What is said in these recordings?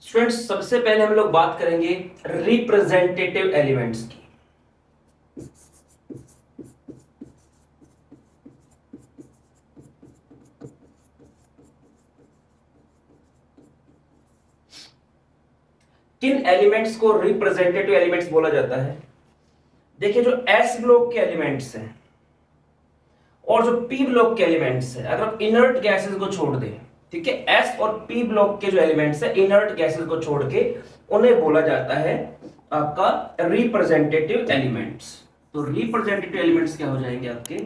Students, सबसे पहले हम लोग बात करेंगे रिप्रेजेंटेटिव एलिमेंट्स की। किन एलिमेंट्स को रिप्रेजेंटेटिव एलिमेंट्स बोला जाता है? देखिए, जो एस ब्लॉक के एलिमेंट्स हैं और जो पी ब्लॉक के एलिमेंट्स हैं, अगर आप इनर्ट गैसेस को छोड़ दें, ठीक है, एस और पी ब्लॉक के जो एलिमेंट्स हैं इनर्ट गैसेस को छोड़ के, उन्हें बोला जाता है आपका रिप्रेजेंटेटिव एलिमेंट्स। तो रिप्रेजेंटेटिव एलिमेंट्स क्या हो जाएंगे आपके?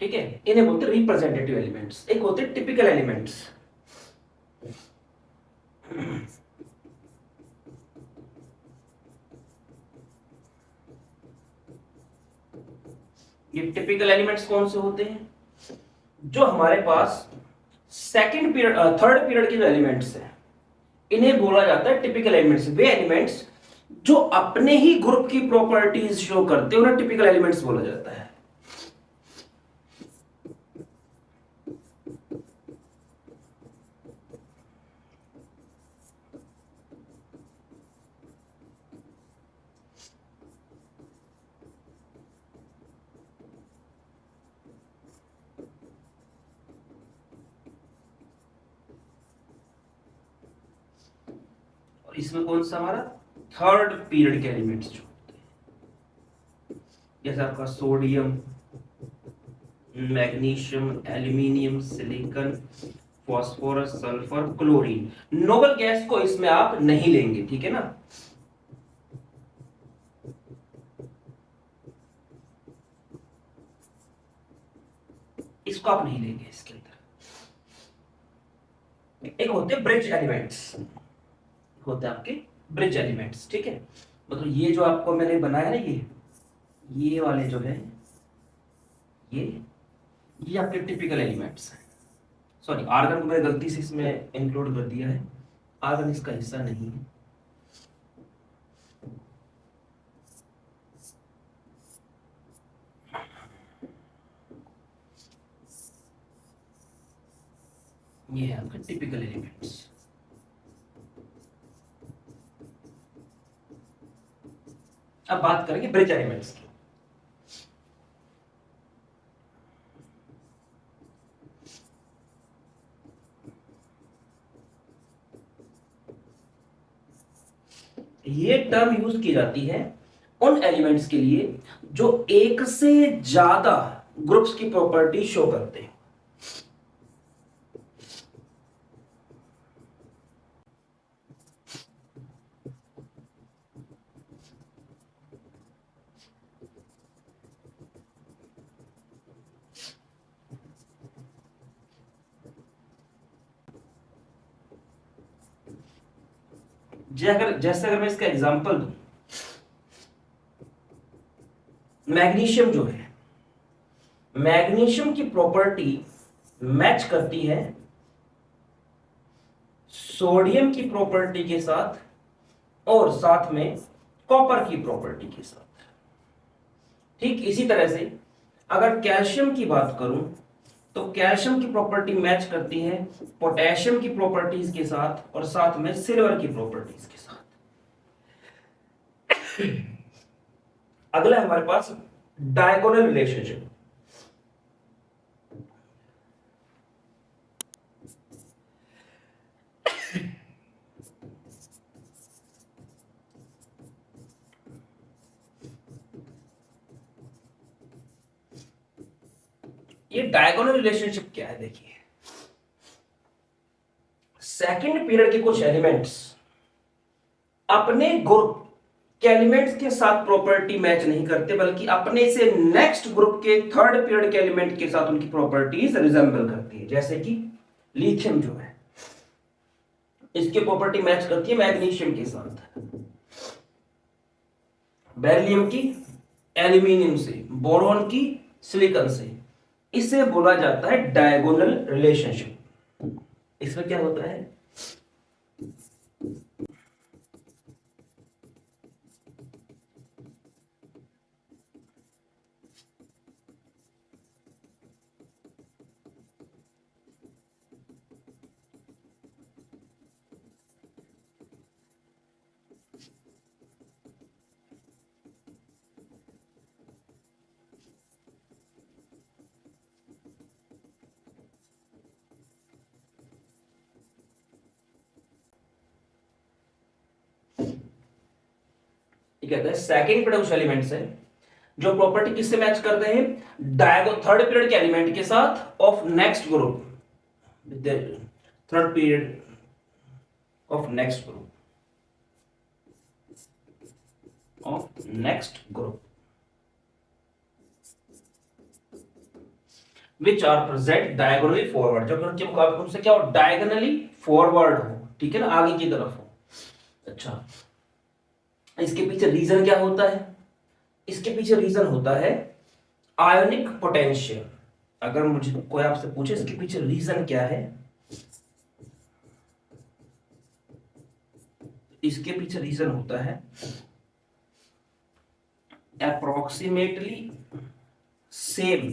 ठीक है, इन्हें बोलते हैं रिप्रेजेंटेटिव एलिमेंट्स। एक होते हैं टिपिकल एलिमेंट्स। ये टिपिकल एलिमेंट्स कौन से होते हैं? जो हमारे पास सेकंड पीरियड थर्ड पीरियड के जो एलिमेंट्स हैं, इन्हें बोला जाता है टिपिकल एलिमेंट्स। वे एलिमेंट्स जो अपने ही ग्रुप की प्रॉपर्टीज शो करते हैं उन्हें टिपिकल एलिमेंट्स बोला जाता है। और इसमें कौन सा हमारा थर्ड पीरियड के एलिमेंट्स जो होते हैं, जैसे आपका sodium, magnesium, aluminium, silicon, phosphorus, sulphur, chlorine. Noble gas को इसमें आप नहीं लेंगे, ठीक है ना। इसको आप नहीं लेंगे इसके अंदर। एक होते हैं ब्रिज एलिमेंट्स, होते हैं आपके ब्रिज एलिमेंट्स, ठीक है। मतलब ये जो आपको मैंने बनाया ना, ये वाले जो है, ये आपके टिपिकल एलिमेंट्स हैं। सॉरी, आर्गन को मैंने गलती से इसमें इंक्लूड कर दिया है, आर्गन इसका हिस्सा नहीं है। ये है आपका टिपिकल एलिमेंट्स। अब बात करेंगे ब्रिज एलिमेंट्स की। ये टर्म यूज की जाती है उन एलिमेंट्स के लिए जो एक से ज्यादा ग्रुप्स की प्रॉपर्टी शो करते हैं। जैसे अगर मैं इसका एग्जांपल दूं, मैग्नीशियम जो है, मैग्नीशियम की प्रॉपर्टी मैच करती है सोडियम की प्रॉपर्टी के साथ और साथ में कॉपर की प्रॉपर्टी के साथ। ठीक इसी तरह से अगर कैल्शियम की बात करूं तो कैल्शियम की प्रॉपर्टी मैच करती है पोटेशियम की प्रॉपर्टीज के साथ और साथ में सिल्वर की प्रॉपर्टीज के साथ। अगला है हमारे पास डायगोनल रिलेशनशिप। ये डायगोनल रिलेशनशिप क्या है? देखिए, सेकंड पीरियड के कुछ एलिमेंट्स अपने ग्रुप के एलिमेंट्स के साथ प्रॉपर्टी मैच नहीं करते, बल्कि अपने से नेक्स्ट ग्रुप के थर्ड पीरियड के एलिमेंट के साथ उनकी प्रॉपर्टीज रिजेंबल करती है। जैसे कि लिथियम जो है, इसकी प्रॉपर्टी मैच करती है मैग्नीशियम के साथ, बेरिलियम की एल्यूमिनियम से, बोरॉन की सिलिकॉन से। इसे बोला जाता है डायगोनल रिलेशनशिप। इसमें क्या होता है, कहते हैं। सेकंड पीरियड कुछ एलिमेंट्स है जो प्रॉपर्टी किससे मैच कर रहे हैं, थर्ड पीरियड के एलिमेंट के साथ of next group, third period of next group, of next group which are present diagonally forward, जो उनके मुकाबले उनसे क्या हो, डायगोनली फॉरवर्ड हो, ठीक है ना, आगे की तरफ हो। अच्छा, इसके पीछे रीजन क्या होता है, इसके पीछे रीजन होता है आयोनिक पोटेंशियल। अगर मुझे कोई आपसे पूछे इसके पीछे रीजन क्या है, इसके पीछे रीजन होता है approximately same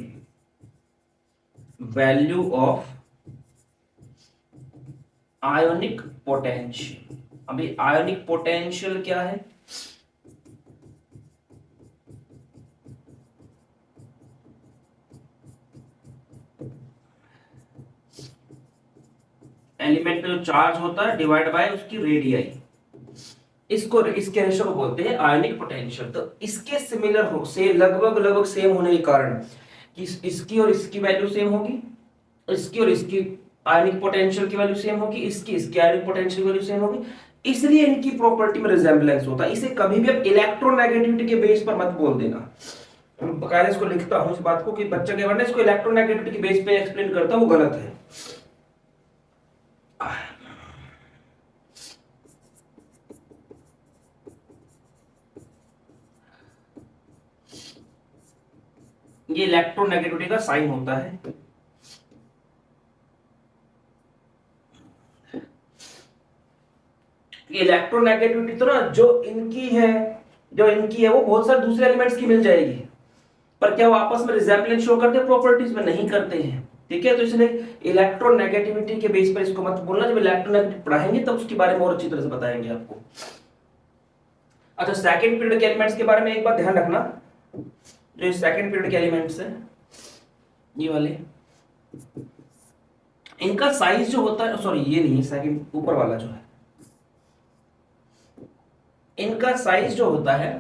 value of ionic potential. अभी आयोनिक पोटेंशियल क्या है, एलिमेंट में जो चार्ज होता है डिवाइड बाय उसकी रेडियाई, इसको इसके रेशो को बोलते हैं आयोनिक पोटेंशियल। तो इसके सिमिलर हो से लगभग सेम होने के कारण कि इसकी और इसकी वैल्यू सेम होगी, इसकी और इसकी आयोनिक पोटेंशियल की वैल्यू सेम होगी, इसकी आयोनिक पोटेंशियल की वैल्यू सेम होगी, इसलिए इनकी प्रॉपर्टी में रिजेम्बलेंस होता है। इसे कभी भी आप इलेक्ट्रोनेगेटिविटी के बेस पर मत बोल देना। मैं बकायदा इसको लिखता हूं इस बात को कि बच्चा के वरना इसको इलेक्ट्रोनेगेटिविटी के बेस पे एक्सप्लेन करता है, वो गलत है। ये इलेक्ट्रोनेगेटिविटी का साइन होता है। इलेक्ट्रोनेगेटिविटी तो ना जो इनकी है वो बहुत सारे दूसरे एलिमेंट्स की मिल जाएगी, पर क्या वो आपस में रिजेम्बलेंस शो करते हैं, प्रॉपर्टीज में नहीं करते हैं, ठीक है। तो इसलिए इलेक्ट्रोनेगेटिविटी के बेस पर इसको मत बोलना। जब इलेक्ट्रोनेगेटिविटी पढ़ाएंगे तब उसके बारे में और अच्छी तरह से बताएंगे आपको। अच्छा, सेकंड पीरियड के एलिमेंट्स के बारे में एक बात ध्यान रखना, जो सेकंड पीरियड के एलिमेंट्स है ये वाले, इनका साइज जो होता है, सॉरी ये नहीं, सेकंड ऊपर वाला जो है, इनका साइज जो होता है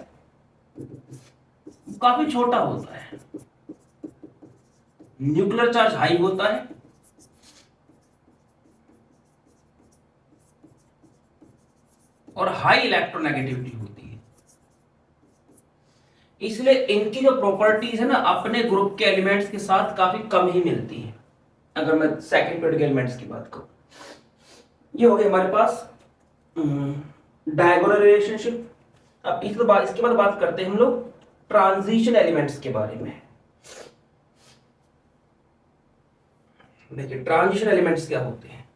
काफी छोटा होता है। न्यूक्लियर चार्ज हाई होता है और हाई इलेक्ट्रोनेगेटिविटी होती है, इसलिए इनकी जो प्रॉपर्टीज है ना अपने ग्रुप के एलिमेंट्स के साथ काफी कम ही मिलती है। अगर मैं सेकंड पीरियड के एलिमेंट्स की बात करूं, ये हो गया हमारे पास डायगोनल रिलेशनशिप। अब इसके बाद बात करते हैं हम लोग ट्रांजिशन एलिमेंट्स के बारे में। देखिए ट्रांजिशन एलिमेंट्स क्या होते हैं।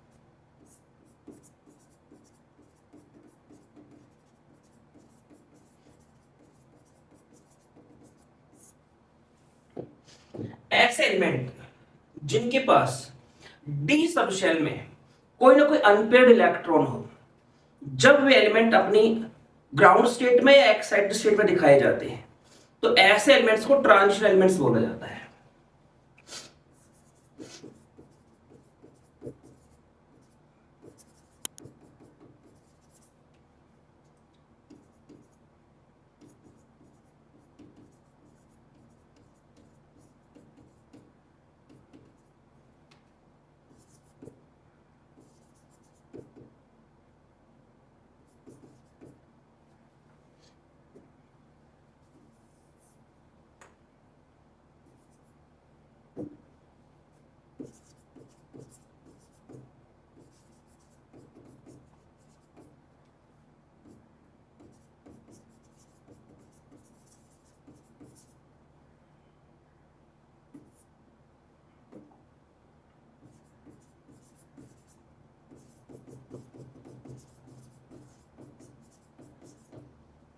ऐसे एलिमेंट जिनके पास डी सब शेल में कोई ना कोई अनपेयर्ड इलेक्ट्रॉन हो, जब वे एलिमेंट अपनी ग्राउंड स्टेट में या एक्साइटेड स्टेट में दिखाए जाते हैं, तो ऐसे एलिमेंट्स को ट्रांजिशन एलिमेंट्स बोला जाता है।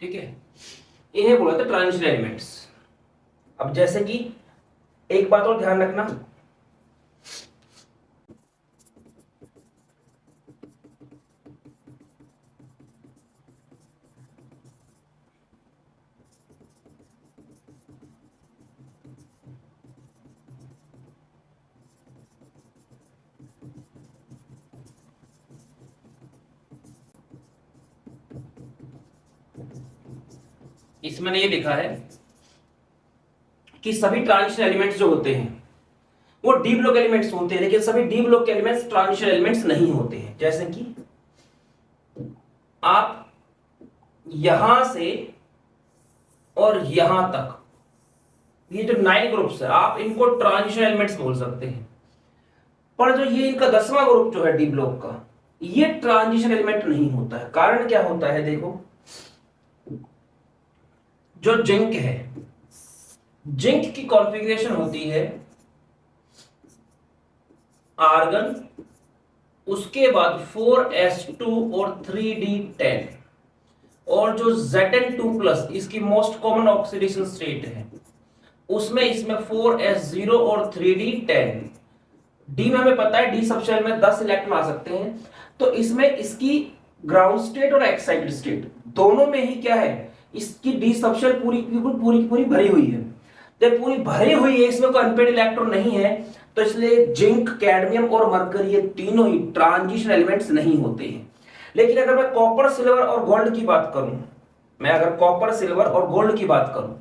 ठीक है, इन्हें बोला था ट्रांजिशन एलिमेंट्स। अब जैसे कि एक बात और ध्यान रखना, इसमें ये लिखा है कि सभी ट्रांजिशन एलिमेंट्स जो होते हैं वो डी ब्लॉक एलिमेंट्स होते हैं, लेकिन सभी D block elements transition elements नहीं होते हैं। जैसे कि आप यहां से और यहां तक ये जो 9 ग्रुप्स है, आप इनको ट्रांजिशन एलिमेंट्स बोल सकते हैं। पर जो ये इनका 10वां ग्रुप जो है डी ब्लॉक का, ये ट्रांजिशन एलिमेंट नहीं होता है। कारण क्या होता है, देखो जो जिंक है, जिंक की कॉन्फ़िगरेशन होती है आर्गन, उसके बाद 4s2 और 3d10, और जो Zn2+ इसकी मोस्ट कॉमन ऑक्सीडेशन स्टेट है, उसमें इसमें 4s0 और 3d10। डी में हमें पता है डी सबशेल में 10 इलेक्ट्रॉन आ सकते हैं, तो इसमें इसकी ग्राउंड स्टेट और एक्साइटेड स्टेट दोनों में ही क्या है, इसकी डी सबशेल पूरी भरी हुई है। जब पूरी भरी हुई है, इसमें कोई अनपेड इलेक्ट्रॉन नहीं है, तो इसलिए जिंक, कैडमियम और मरकरी ये तीनों ही ट्रांजिशन एलिमेंट्स नहीं होते हैं। लेकिन अगर मैं कॉपर, सिल्वर और गोल्ड की बात करूं, मैं अगर कॉपर, सिल्वर और गोल्ड की बात करूं,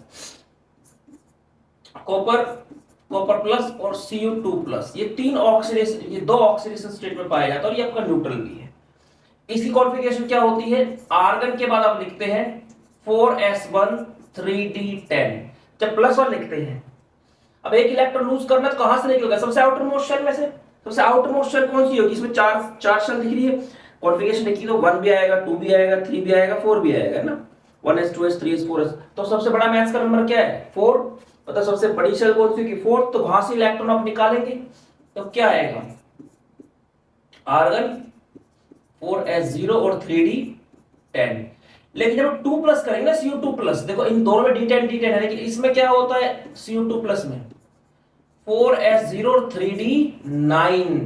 कॉपर प्लस और Cu2+, ये तीन ऑक्सीडेशन, ये दो ऑक्सीडेशन स्टेट में पाया जाता है और ये आपका न्यूट्रल भी है। इसकी कॉन्फ़िगरेशन क्या होती है, आर्गन के बाद आप लिखते हैं 4s1 3d10, जब +1 लिखते हैं। अब एक इलेक्ट्रॉन लूज करना तो कहां से निकलेगा, सबसे आउटर मोस्ट शेल में से। सबसे आउटर मोस्ट शेल कौन सी होगी, इसमें चार शेल दिख रही है, कॉन्फ़िगरेशन लिखी तो 1 भी आएगा, 2 भी आएगा, 3 भी आएगा, 4 भी आएगा, है ना। 1s 2s 3s 4s, तो सबसे बड़ा मैथ्स का नंबर क्या है, 4। मतलब सबसे बड़ी शेल कौन सी होगी, 4, तो वहां से इलेक्ट्रॉन आप निकालेंगे तो क्या आएगा, आर्गन 4s0 और 3d10। लेकिन जब 2+ करेंगे ना, Cu2+, देखो इन दोनों में d10 है, लेकिन इसमें क्या होता है Cu2+ में 4s0 और 3d9।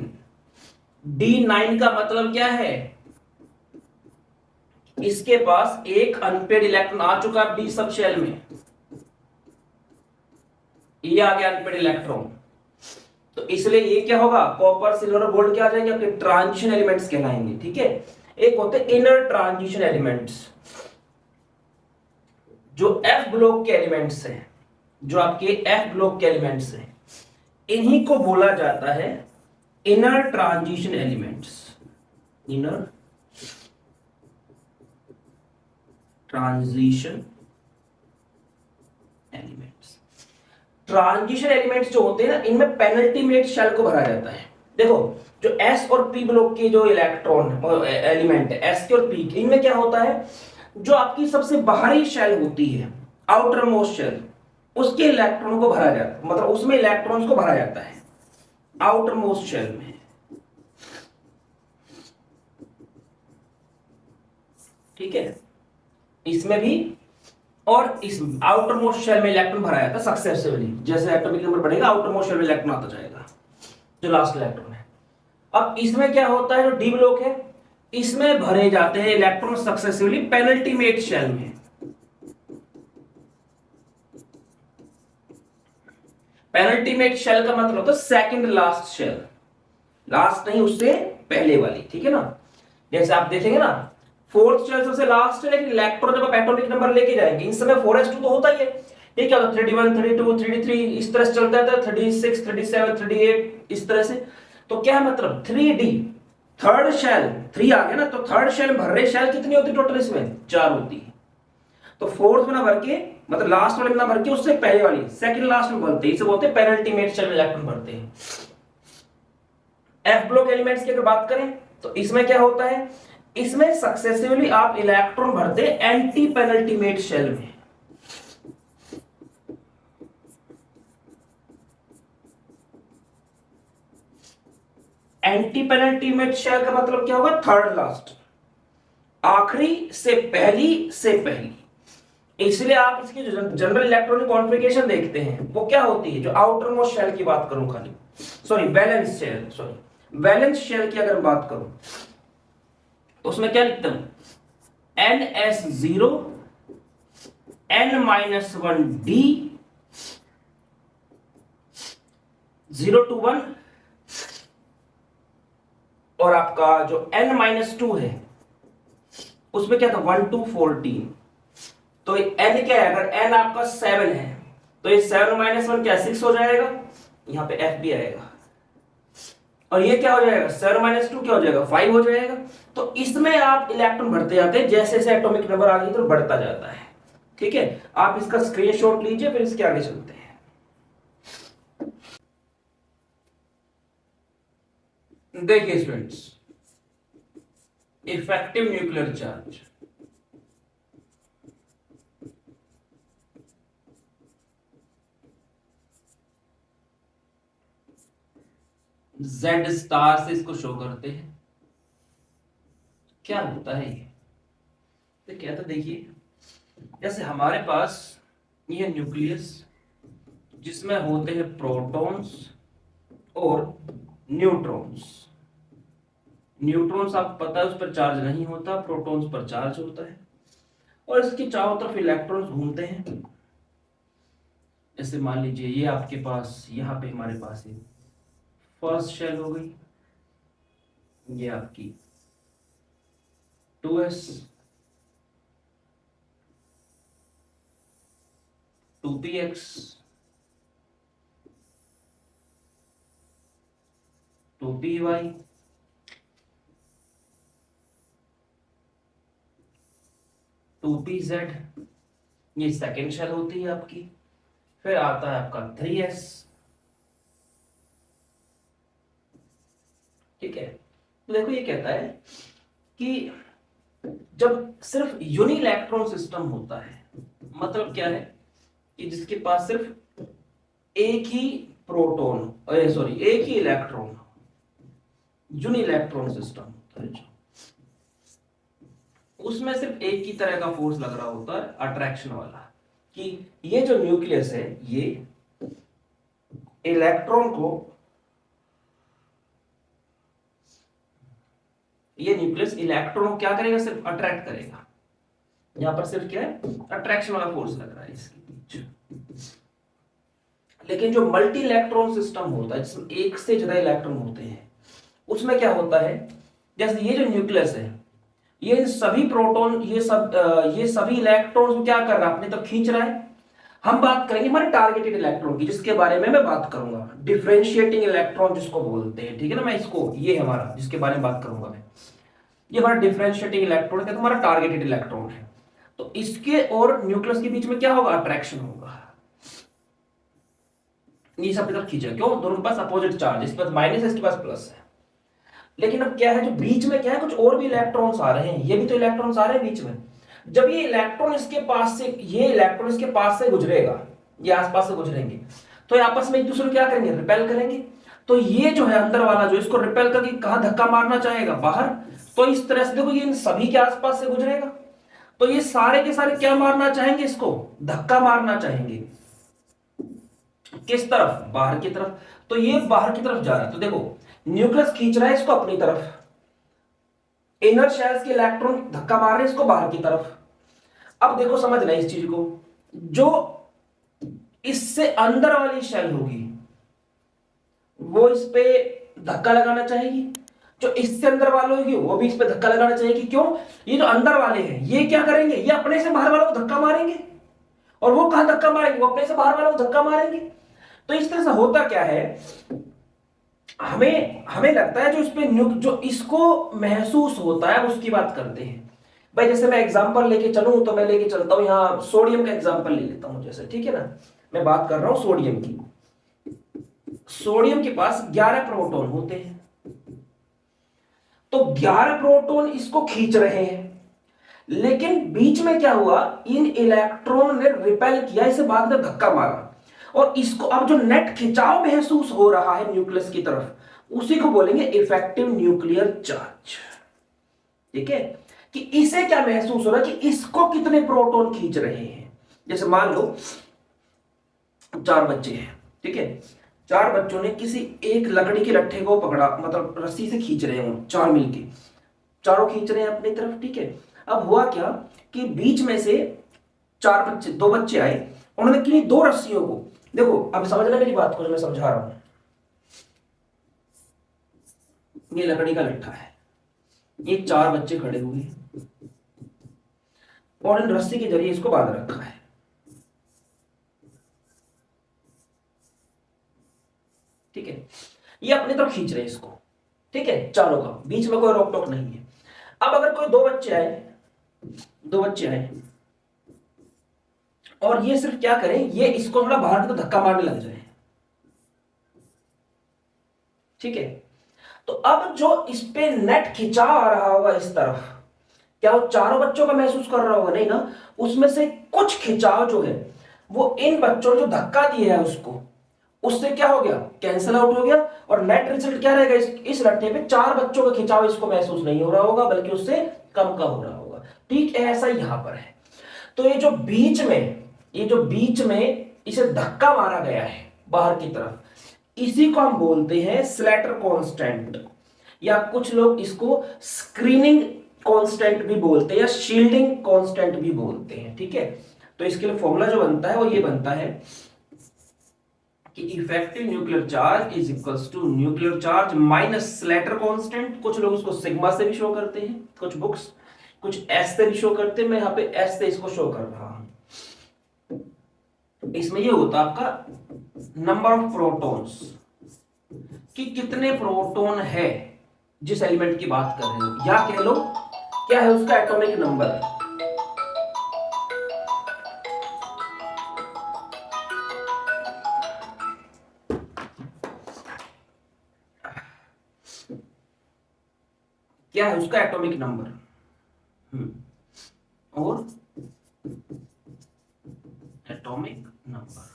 d9 का मतलब क्या है, इसके पास एक अनपेड इलेक्ट्रॉन आ चुका है डी सब शेल में, ये आ गया अनपेड इलेक्ट्रॉन, तो इसलिए ये क्या होगा, कॉपर, सिल्वर और गोल्ड क्या आ जाएंगे, आपके ट्रांजिशन एलिमेंट्स कहलाएंगे। ठीक है, एक होते हैं इनर ट्रांजिशन एलिमेंट्स, जो F ब्लॉक के एलिमेंट्स हैं, जो आपके F ब्लॉक के एलिमेंट्स हैं, इन्हीं को बोला जाता है inner transition elements. Inner transition elements, transition elements जो होते हैं ना, इनमें पेनल्टीमेट शेल को भरा जाता है। देखो जो S और P ब्लॉक के जो इलेक्ट्रॉन एलिमेंट है, S के और P के, इनमें क्या होता है, जो आपकी सबसे बाहरी शेल होती है, आउटर मोस्ट शेल, उसके इलेक्ट्रॉन को भरा जाता है, मतलब उसमें इलेक्ट्रॉन्स को भरा जाता है आउटर मोस्ट शेल में। ठीक है, इसमें भी और इस आउटर मोस्ट शेल में इलेक्ट्रॉन भरा जाता है सक्सेसिवली, जैसे एटॉमिक नंबर बढ़ेगा आउटर मोस्ट शेल में इलेक्ट्रॉन आता जाएगा, जो लास्ट इलेक्ट्रॉन है। अब इसमें क्या होता है, जो डी ब्लॉक है, इसमें भरे जाते हैं इलेक्ट्रॉन सक्सेसिवली पेनल्टीमेट शेल में। पेनल्टीमेट शेल का मतलब होता है सेकंड लास्ट शेल, लास्ट नहीं उससे पहले वाली। ठीक है ना, जैसे आप देखेंगे ना, फोर्थ शेल सबसे लास्ट है, लेकिन इलेक्ट्रॉन जब आप एटॉमिक नंबर लेके जाएंगे, इस समय 4s2 तो होता ही है, ये क्या होता है 31 32 33 इस तरह से चलता है, 36 37 38 इस तरह से। तो क्या मतलब 3d, थर्ड शेल 3 आ गया ना, तो थर्ड शेल भर रहे शेल कितनी होती है टोटल, इसमें 4 होती है। तो फोर्थ में ना भर के, मतलब लास्ट वाले में ना भर के, उससे पहले वाली सेकंड लास्ट में भरते हैं, इसे बोलते हैं पेनल्टीमेट शेल में इलेक्ट्रॉन भरते हैं। एफ ब्लॉक एलिमेंट्स की अगर बात करें तो इसमें क्या होता है, इसमें सक्सेसिवली आप इलेक्ट्रॉन भरते हैं एंटी पेनल्टीमेट शेल में। एंटी पेनल्टीमेट शेल का मतलब क्या होगा, थर्ड लास्ट, आखिरी से पहली। इसलिए आप इसकी जो जनरल इलेक्ट्रॉनिक कॉन्फ़िगरेशन देखते हैं वो क्या होती है, जो आउटर मोस्ट शेल की बात करूं खाली, वैलेंस शेल की अगर बात करूं तो उसमें क्या लिखता हूं, NS0 N-1D 0 to 1, और आपका जो N-2 है उसमें क्या था 1 to 14। तो n क्या है, अगर n आपका 7 है तो ये 7 - 1 क्या 6 हो जाएगा, यहां पे f भी आएगा, और ये क्या हो जाएगा 7 - 2 क्या हो जाएगा 5 हो जाएगा। तो इसमें आप इलेक्ट्रॉन भरते जाते हैं, जैसे जैसे एटॉमिक नंबर आगे तो बढ़ता जाता है। ठीक है, आप इसका स्क्रीनशॉट लीजिए, फिर इसके आगे चलते हैं। देखिए students, effective nuclear charge, Z star से इसको शो करते हैं। क्या होता है ये, तो क्या, तो देखिए जैसे हमारे पास ये न्यूक्लियस जिसमें होते हैं प्रोटॉन्स और न्यूट्रॉन्स। न्यूट्रॉन्स आपको पता है उस पर चार्ज नहीं होता, प्रोटॉन्स पर चार्ज होता है, और इसके चारों तरफ इलेक्ट्रॉन्स घूमते हैं। जैसे मान लीजिए ये आपके पास, यहाँ पे हमारे पास है फर्स्ट शेल हो गई, ये आपकी 2s 2px 2py 2pz, ये सेकेंड शेल होती है आपकी। फिर आता है आपका 3s। ठीक है, तो देखो ये कहता है कि जब सिर्फ यूनिलैक्ट्रॉन सिस्टम होता है, मतलब क्या है कि जिसके पास सिर्फ एक ही प्रोटॉन, सॉरी एक ही इलेक्ट्रॉन, यूनिलैक्ट्रॉन सिस्टम होता है, उसमें सिर्फ एक ही तरह का फोर्स लग रहा होता है, अट्रैक्शन वाला, कि ये जो न्यूक्लियस है ये इलेक्ट्रॉन को, ये न्यूक्लियस इलेक्ट्रॉन को क्या करेगा, सिर्फ अट्रैक्ट करेगा। यहां पर सिर्फ क्या है, अट्रैक्शन वाला फोर्स लग रहा है इसके बीच। लेकिन जो मल्टी इलेक्ट्रॉन सिस्टम होता है, जिसमें एक से ज्यादा इलेक्ट्रॉन होते हैं, उसमें क्या होता है, जैसे ये जो न्यूक्लियस है ये सभी प्रोटॉन, ये सभी इलेक्ट्रॉन को क्या कर रहा है, अपने तक खींच रहा है। हम बात करेंगे हमारे टारगेटेड इलेक्ट्रॉन की, जिसके बारे में मैं बात करूंगा, डिफरेंशिएटिंग इलेक्ट्रॉन जिसको बोलते हैं। ठीक है ना, मैं इसको, ये हमारा जिसके बारे में बात करूंगा मैं, ये हमारा डिफरेंशिएटिंग इलेक्ट्रॉन है, तो हमारा टारगेटेड इलेक्ट्रॉन है। तो इसके और न्यूक्लियस के बीच में क्या होगा, अट्रैक्शन होगा, ये सब तरफ खींचा, क्यों, दोनों के पास अपोजिट चार्ज, इसके पास माइनस है, इसके पास प्लस है। लेकिन अब क्या है, जो बीच में क्या है, कुछ और भी इलेक्ट्रॉन्स आ रहे हैं, ये भी तो इलेक्ट्रॉन्स आ रहे हैं बीच में। जब ये इलेक्ट्रॉन इसके पास से, ये इलेक्ट्रॉन इसके पास से गुजरेगा, ये आसपास से गुजरेंगे, तो ये आपस में एक दूसरे को क्या करेंगे, रिपेल करेंगे। तो ये जो है अंदर वाला, जो इसको रिपेल करके कहां धक्का मारना चाहेगा, बाहर। तो इस तरह से देखो ये इन सभी के आसपास से गुजरेगा, तो ये सारे के सारे क्या मारना चाहेंगे, इसको धक्का मारना चाहेंगे, किस तरफ, बाहर की तरफ। तो ये बाहर की तरफ जा रहा है, तो देखो न्यूक्लियस खींच रहा है इसको अपनी तरफ, इनर शेल्स के इलेक्ट्रॉन धक्का मार रहे हैं इसको बाहर की तरफ। अब देखो समझना इस चीज को, जो इससे अंदर वाली शेल होगी वो इस पे धक्का लगाना चाहेगी, जो इससे अंदर वाले होगी वो भी इस पे धक्का लगाना चाहेगी। क्यों, ये जो अंदर वाले हैं ये क्या करेंगे, ये अपने से बाहर वालों को धक्का मारेंगे, और वो कहां धक्का मारेंगे, वो अपने से बाहर वालों को धक्का मारेंगे। तो इस तरह से होता क्या है, हमें हमें लगता है जो इस पे जो इसको महसूस होता है उसकी बात करते हैं भाई। जैसे मैं एग्जांपल लेके चलूं तो मैं लेके चलता हूं, यहां सोडियम का एग्जांपल ले लेता हूं जैसे, ठीक है ना, मैं बात कर रहा हूं सोडियम की। सोडियम के पास 11 प्रोटॉन होते हैं, तो 11 प्रोटॉन इसको खींच रहे हैं, लेकिन बीच में क्या हुआ, इन इलेक्ट्रॉन ने रिपेल किया, इसे बाद में धक्का मारा, और इसको अब जो नेट खिंचाव महसूस हो रहा है न्यूक्लियस की तरफ, उसी को बोलेंगे इफेक्टिव न्यूक्लियर चार्ज। ठीक है, कि इसे क्या महसूस हो रहा है कि इसको कितने प्रोटॉन खींच रहे हैं। जैसे मान लो 4 बच्चे हैं, ठीक है, 4 बच्चों ने किसी एक लकड़ी के लट्ठे को पकड़ा, मतलब रस्सी से खींच रहे हैं, 4 मिलके, चारों खींच रहे हैं अपनी तरफ। ठीक है, अब हुआ क्या कि बीच में से 4 बच्चे, 2 बच्चे आए, उन्होंने किन्हीं 2 रस्सियों को, देखो अब समझना मेरी बात को जो मैं समझा रहा हूं, ये लकड़ी का लट्ठा है, ये 4 बच्चे खड़े हुए, और इन रस्सी के जरिए इसको बांध रखा है। ठीक है, ये अपनी तरफ खींच रहे हैं इसको। ठीक है, चारों का, बीच में कोई रोक टोक नहीं है। अब अगर कोई दो बच्चे आए और ये सिर्फ क्या करें, ये इसको थोड़ा बाहर की तो धक्का मारने लग जाए। ठीक है, तो अब जो इस पे नेट खिंचाव आ रहा होगा इस तरफ, क्या वो चारों बच्चों का महसूस कर रहा होगा? नहीं ना, उसमें से कुछ खिंचाव जो है वो इन बच्चों ने जो धक्का दिया है उससे क्या हो गया, कैंसिल आउट हो गया, और नेट रिजल्ट क्या रहेगा, इस लट्ठे पे चार बच्चों का खिंचाव इसको महसूस नहीं हो रहा होगा, बल्कि उससे कम का हो रहा होगा। ठीक है, ऐसा यहां पर है। तो ये जो बीच में इसे धक्का मारा गया है बाहर की तरफ, इसी को हम बोलते हैं स्लैटर कांस्टेंट, या कुछ लोग इसको स्क्रीनिंग कांस्टेंट भी बोलते हैं या शील्डिंग कांस्टेंट भी बोलते हैं। ठीक है, तो इसके लिए फॉर्मूला जो बनता है वो ये बनता है कि effective nuclear charge is equals to nuclear charge minus Slater constant. कुछ लोग इसको सिग्मा से भी शो करते हैं, कुछ बुक्स कुछ एस से भी शो करते हैं, मैं यहां पे एस से इसको शो कर रहा हूं। इसमें ये होता है आपका नंबर ऑफ प्रोटॉन्स, कि कितने प्रोटॉन है जिस एलिमेंट की बात कर रहे हो, या कह लो क्या है उसका एटॉमिक नंबर। क्या है उसका एटॉमिक नंबर, और एटॉमिक नंबर।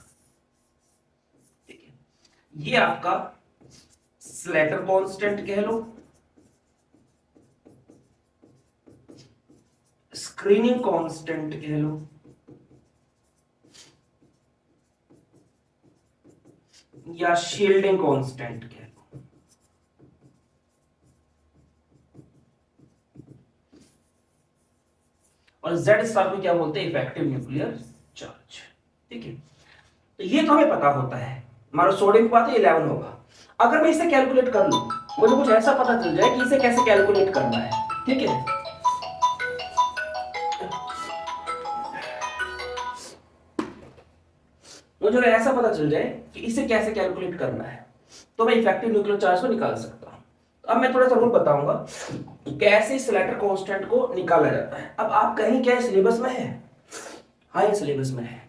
ठीक है, ये आपका स्लैटर कांस्टेंट कह लो, स्क्रीनिंग कांस्टेंट कह लो, या शील्डिंग कांस्टेंट कह लो। और Z स्टार को क्या बोलते हैं, इफेक्टिव न्यूक्लियर चार्ज। ठीक है, तो ये तो हमें पता होता है। हमारा सोडियम की बात है 11 होगा। अगर मैं इसे कैलकुलेट कर लूं, मुझे कुछ ऐसा पता चल जाए कि इसे कैसे कैलकुलेट करना है। ठीक है, मुझे ऐसा पता चल जाए कि इसे कैसे कैलकुलेट करना है, तो मैं इफेक्टिव न्यूक्लियर चार्ज को निकाल सकता हूं। अब मैं थोड़ा सा रूल बताऊंगा कैसे स्लैटर कांस्टेंट को निकाला जाता है। अब आप कहीं क्या सिलेबस में है? हाँ, ये सिलेबस में है।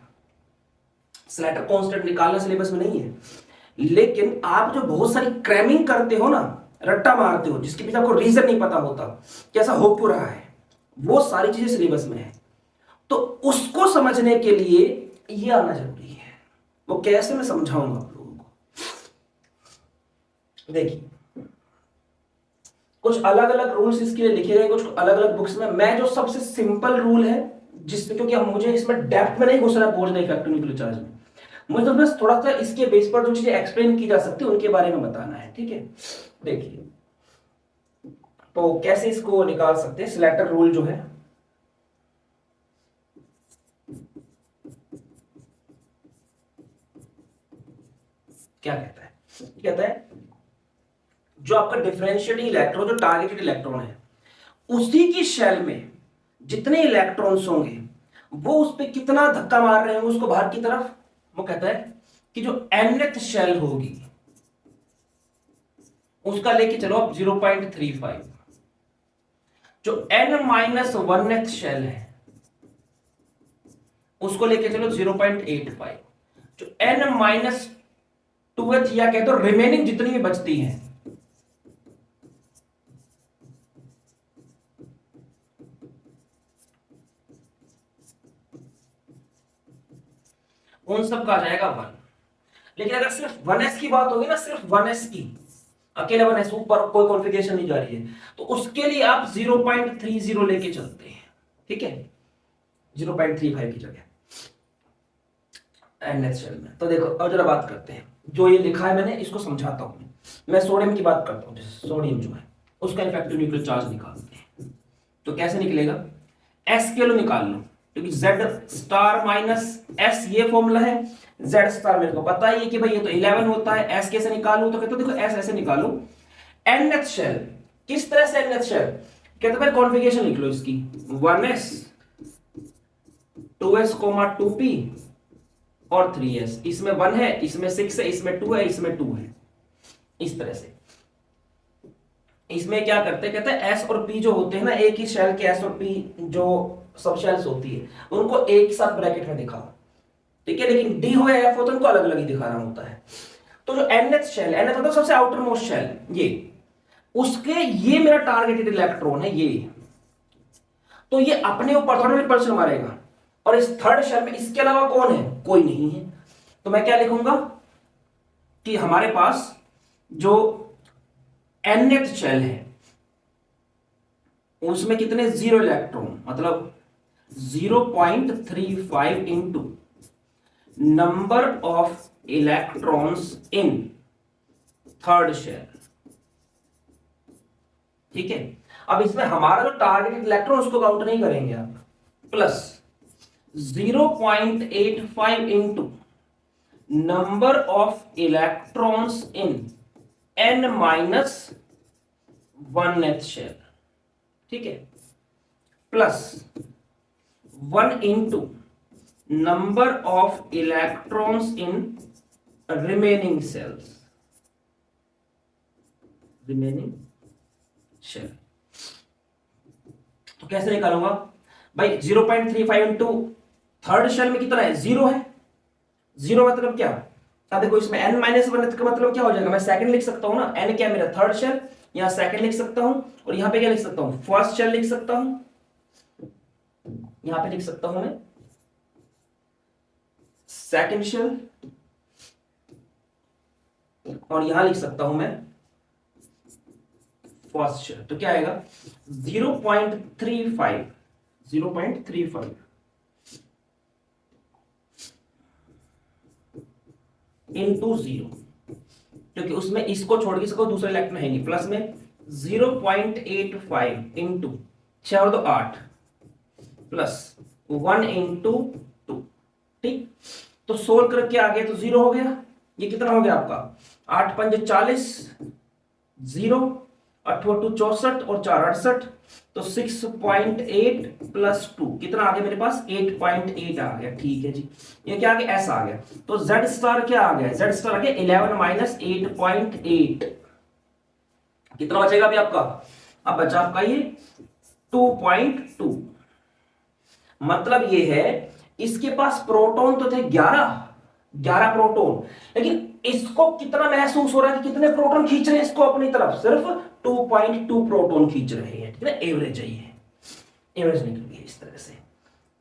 स्लैटर कांस्टेंट निकालना सिलेबस में नहीं है, लेकिन आप जो बहुत सारी क्रैमिंग करते हो ना, रट्टा मारते हो, जिसके पीछे आपको रीजन नहीं पता होता कि ऐसा हो क्यों रहा है, वो सारी चीजें सिलेबस में है। तो उसको समझने के लिए ये आना जरूरी है। वो कैसे, मैं समझाऊंगा आप लोगों को। देखिए, कुछ अलग अलग रूल्स इसके लिए लिखे गए, कुछ अलग अलग बुक्स में। मैं जो सबसे सिंपल रूल है जिसमें, क्योंकि हम मुझे इसमें डेप्थ में नहीं घुसना है, बोझ नहीं इफेक्टिव न्यूक्लियर चार्ज में, मुझे तो बस थोड़ा सा इसके बेस पर जो चीजें एक्सप्लेन की जा सकती है उनके बारे में बताना है। ठीक है, देखिए तो कैसे इसको निकाल सकते हैं। स्लैटर रूल जो है, क्या कहता है, कहता है जो आपका डिफरेंशिएटिंग इलेक्ट्रॉन, जो टारगेटेड इलेक्ट्रॉन है, उसी की शेल में जितने इलेक्ट्रॉन्स होंगे वो उस पर कितना धक्का मार रहे हैं उसको बाहर की तरफ। वो कहता है कि जो nth शेल होगी उसका लेके चलो आप 0.35, जो n-1th शेल है उसको लेके चलो 0.85, जो n-2th या कहते हो रिमेनिंग जितनी भी बचती हैं उन सब का आ जाएगा 1। लेकिन अगर सिर्फ 1s की बात होगी ना, सिर्फ 1s की, अकेला 1s, ऊपर कोई कॉन्फ़िगरेशन नहीं जा रही है, तो उसके लिए आप 0.30 लेके चलते हैं। ठीक है, 0.35 की जगह nth शेल में। तो देखो अब जरा बात करते हैं, जो ये लिखा है मैंने इसको समझाता हूं। मैं सोडियम की बात करता हूं, जैसे सोडियम जो है उसका इफेक्टिव न्यूक्लियर चार्ज निकालते हैं। तो कैसे निकलेगा, s के लो निकाल लो, क्योंकि Z स्टार माइनस S ये फॉर्मूला है। Z स्टार मेरे को पता ही है कि भाई ये तो 11 होता है, S कैसे निकालूं, तो कहते हो देखो S ऐसे निकालो। nth शेल, किस तरह से nth शेल, कहते भाई कॉन्फ़िगरेशन लिख लो इसकी, 1s 2s, 2p और 3s। इसमें 1 है, इसमें 6 है, इसमें 2 है, इसमें 2 है। इस तरह से इसमें क्या करते हैं, कहते हैं s और p जो होते हैं ना, एक ही शेल के s और p जो सब शेल्स होती है उनको एक साथ ब्रैकेट में दिखाओ, ठीक है। लेकिन d हो या f हो तो उनको अलग अलग ही दिखाना होता है। तो जो nth शेल, nth मतलब सबसे आउटर मोस्ट शेल, ये उसके ये मेरा टारगेटेड इलेक्ट्रॉन है ये, तो ये अपने ऊपर थोड़ा रिपल्शन मारेगा। और इस थर्ड शेल में इसके अलावा कौन है, कोई नहीं है। तो मैं क्या लिखूंगा कि हमारे पास जो nth शेल है उसमें कितने, 0 इलेक्ट्रॉन, मतलब 0.35 into number of electrons in third shell, ठीक है। अब इसमें हमारा जो टारगेटेड इलेक्ट्रॉन उसको काउंट नहीं करेंगे आप, plus 0.85 into number of electrons in n minus 1th shell, ठीक है, plus 1 into number of electrons in remaining cells, remaining shell. तो कैसे निकालूंगा भाई, 0.35 इंटू थर्ड शेल में कितना है, 0 है। 0 मतलब क्या, अब देखो इसमें n माइनस 1 का मतलब क्या हो जाएगा, मैं सेकंड लिख सकता हूं ना, n क्या मेरा थर्ड शेल, यहां सेकंड लिख सकता हूं, और यहां पे क्या लिख सकता हूं, फर्स्ट शेल लिख सकता हूं, यहां पे लिख सकता हूं मैं सेकंड शेल, और यहां लिख सकता हूं मैं फर्स्ट शेल। तो क्या आएगा 0.35 इंटू 0, क्योंकि उसमें इसको छोड़ के इसको दूसरा इलेक्ट्रॉन है नहीं, प्लस में 0.85 इंटू 6 और 2 8 प्लस 1 इंटू 2, ठीक। तो सोल्व करके आ गया तो 0 हो गया। ये कितना हो गया आपका, 8 पंजे 40, 0, 8 2 64 और 4 68, तो 6.8 प्लस 2 कितना आ गया मेरे पास, 8.8 आ गया, ठीक है जी। ये क्या आ गया, S आ गया। तो Z स्टार क्या आ गया, Z स्टार आ गया 11 माइनस 8.8, कितना बचेगा अभी आपका, अब बचा आपका ये 2.2। मतलब ये है इसके पास प्रोटॉन तो थे 11 प्रोटॉन, लेकिन इसको कितना महसूस हो रहा है कि कितने प्रोटॉन खींच रहे हैं इसको अपनी तरफ, सिर्फ 2.2 प्रोटॉन खींच रहे हैं, ठीक है। एवरेज है ये, एवरेज निकल गई इस तरह से।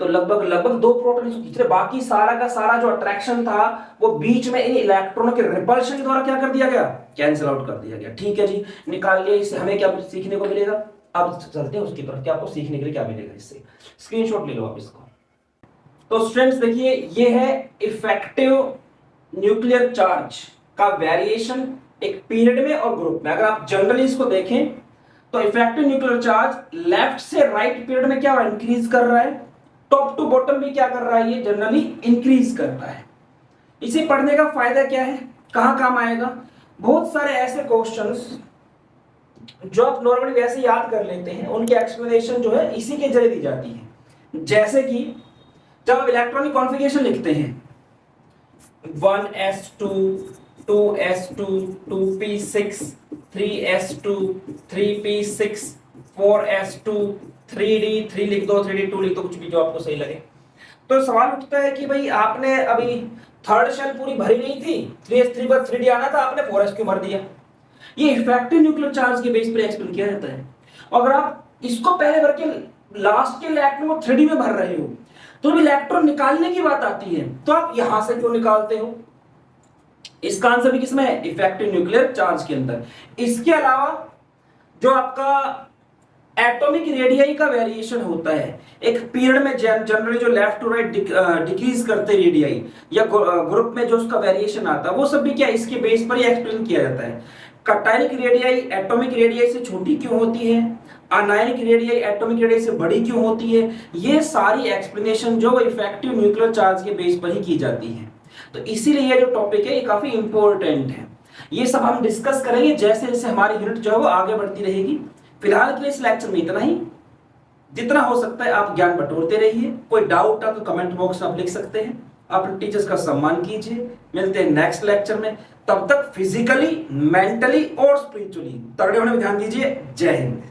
तो लगभग 2 प्रोटॉन इसको खींच रहे, बाकी सारा का सारा जो अट्रैक्शन था वो बीच में इन इलेक्ट्रॉनों के रिपल्शन के द्वारा क्या कर दिया गया, कैंसिल आउट कर दिया गया, ठीक है जी। निकाल लिया, इससे हमें क्या सीखने को मिलेगा, अब चलते हैं उसकी तरफ कि आपको सीखने के लिए क्या मिलेगा इससे। स्क्रीनशॉट ले लो आप इसको। तो स्टूडेंट्स देखिए, ये है इफेक्टिव न्यूक्लियर चार्ज का वेरिएशन एक पीरियड में और ग्रुप में। अगर आप जनरली इसको देखें तो इफेक्टिव न्यूक्लियर चार्ज लेफ्ट से राइट पीरियड में क्या इंक्रीज कर रहा है, टॉप टू बॉटम भी क्या कर रहा है, ये जनरली इंक्रीज करता है। इसे पढ़ने का फायदा क्या है, कहां काम आएगा, बहुत सारे ऐसे क्वेश्चंस जो आप नॉर्मली वैसे याद कर लेते हैं उनकी एक्सप्लेनेशन जो है इसी के जरिए दी जाती है। जैसे कि जब आप इलेक्ट्रॉनिक कॉन्फ़िगरेशन लिखते हैं 1s2 2s2 2p6 3s2 3p6 4s2 3d3 लिख दो, 3d2 लिख दो, कुछ भी जो आपको सही लगे। तो सवाल उठता है कि भाई आपने अभी थर्ड शेल पूरी भरी नहीं थी, 3s3 पर 3d आना था, आपने 4s क्यों भर दिया। ये इफेक्टिव न्यूक्लियर चार्ज के बेस पर एक्सप्लेन किया जाता है। अगर आप इसको पहले भर के लास्ट के इलेक्ट्रॉन को 3d में भर रहे हो तो जब इलेक्ट्रॉन निकालने की बात आती है तो आप यहां से क्यों निकालते हो। इसका आंसर भी किसमें है, इफेक्टिव न्यूक्लियर चार्ज के अंदर। इसके अलावा जो आपका एटॉमिक रेडियाई का वेरिएशन होता है एक पीरियड में, जनरली जो लेफ्ट टू राइट डिक्रीज करते रेडियाई या ग्रुप में जो उसका वेरिएशन आता है, वो सब भी क्या इसके बेस पर ही एक्सप्लेन किया जाता है। कटायनिक रेडियाई एटॉमिक रेडियाई से छोटी क्यों होती है, अनायनिक रेडियाई एटॉमिक रेडियाई से बड़ी क्यों होती है, ये सारी एक्सप्लेनेशन जो इफेक्टिव न्यूक्लियर चार्ज के बेस पर ही की जाती है। तो इसीलिए ये जो टॉपिक है ये काफी इंपॉर्टेंट है। ये सब हम डिस्कस करेंगे जैसे जैसे हमारी यूनिट जो है वो आगे बढ़ती रहेगी। फिलहाल के लिए इस लेक्चर में इतना ही। जितना हो सकता है आप ज्ञान बटोरते रहिए। कोई डाउट है तो कमेंट बॉक्स में आप लिख सकते हैं। अपने टीचर्स का सम्मान कीजिए। मिलते हैं नेक्स्ट लेक्चर में। तब तक फिजिकली, मेंटली और स्पिरिचुअली तगड़े होने में ध्यान दीजिए। जय हिंद।